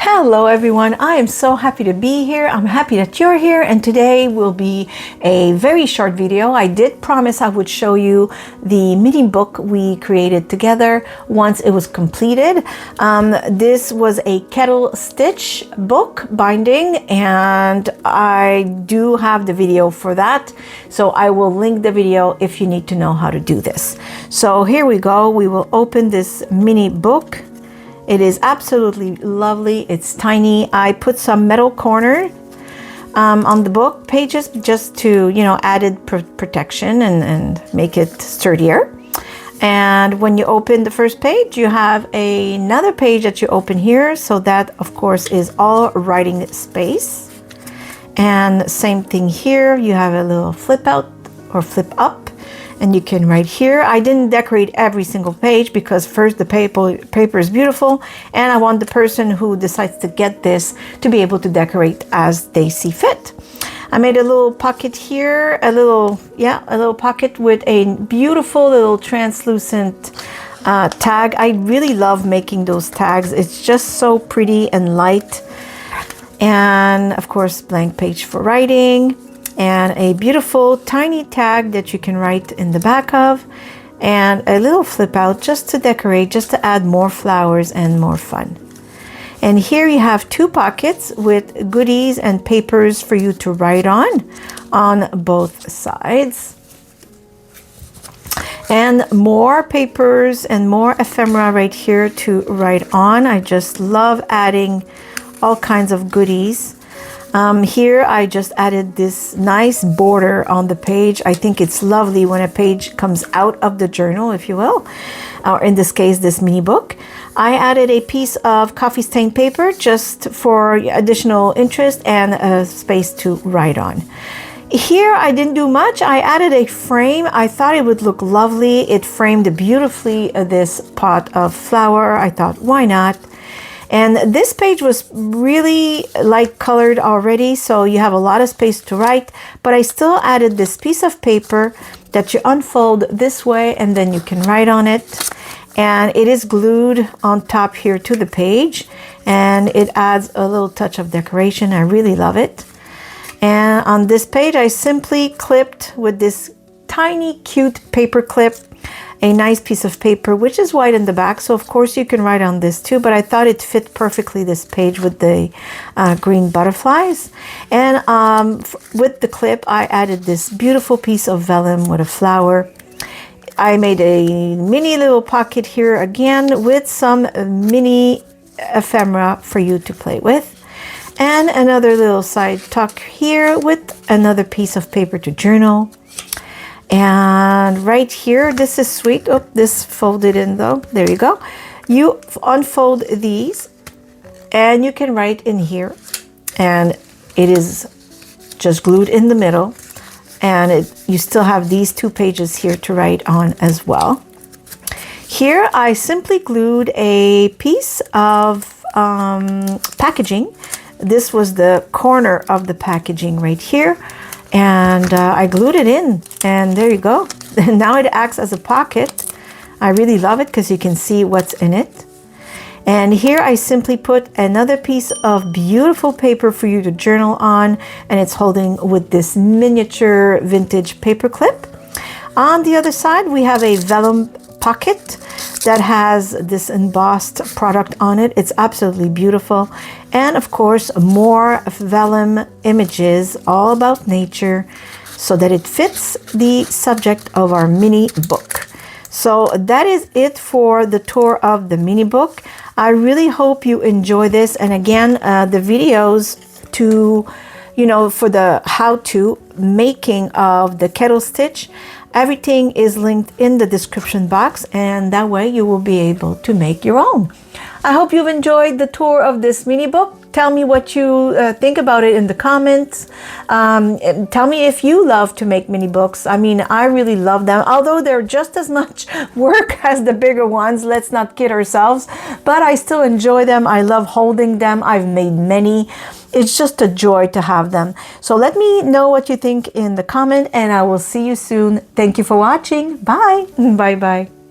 Hello everyone, I am so happy to be here. I'm happy that you're here, and today will be a very short video. I did promise I would show you the mini book we created together once it was completed. This was a kettle stitch book binding, and I do have the video for that, so I will link the video if you need to know how to do this. So here we go. We will open this mini book. It is absolutely lovely. It's tiny. I put some metal corner on the book pages just to, added protection and make it sturdier. And when you open the first page, you have another page that you open here. So that, of course, is all writing space. And same thing here. You have a little flip out or flip up. And you can write here. I didn't decorate every single page because first the paper is beautiful, and I want the person who decides to get this to be able to decorate as they see fit. I made a little pocket here, a little pocket with a beautiful little translucent tag. I really love making those tags. It's just so pretty and light. And of course, blank page for writing. And a beautiful tiny tag that you can write in the back of, and a little flip out just to decorate, just to add more flowers and more fun. And here you have two pockets with goodies and papers for you to write on both sides. And more papers and more ephemera right here to write on. I just love adding all kinds of goodies. Here I just added this nice border on the page. I think it's lovely when a page comes out of the journal, if you will, or in this case, this mini book. I added a piece of coffee stained paper just for additional interest and a space to write on. Here I didn't do much. I added a frame. I thought it would look lovely. It framed beautifully this pot of flower. I thought, why not? And this page was really light colored already, so you have a lot of space to write, but I still added this piece of paper that you unfold this way and then you can write on it. And it is glued on top here to the page, and it adds a little touch of decoration. I really love it. And on this page, I simply clipped with this tiny cute paper clip a nice piece of paper, which is white in the back, so of course you can write on this too, but I thought it fit perfectly this page with the green butterflies. And with the clip, I added this beautiful piece of vellum with a flower. I made a mini little pocket here again with some mini ephemera for you to play with. And another little side tuck here with another piece of paper to journal. And right here, this is sweet. Oh, this folded in though. There you go. You unfold these and you can write in here, and it is just glued in the middle, and you still have these two pages here to write on as well. Here I simply glued a piece of packaging. This was the corner of the packaging right here. And I glued it in, and there you go. And now it acts as a pocket. I really love it because you can see what's in it. And here I simply put another piece of beautiful paper for you to journal on, and it's holding with this miniature vintage paper clip. On the other side, we have a vellum pocket that has this embossed product on it. It's absolutely beautiful. And of course, more vellum images all about nature so that it fits the subject of our mini book. So that is it for the tour of the mini book. I really hope you enjoy this. And again, the videos to, for the how-to making of the kettle stitch, everything is linked in the description box, and that way you will be able to make your own. I hope you've enjoyed the tour of this mini book. Tell me what you think about it in the comments. Tell me if you love to make mini books. I mean, I really love them, although they're just as much work as the bigger ones. Let's not kid ourselves, but I still enjoy them. I love holding them. I've made many. It's just a joy to have them. So let me know what you think in the comment, and I will see you soon. Thank you for watching. Bye. Bye-bye.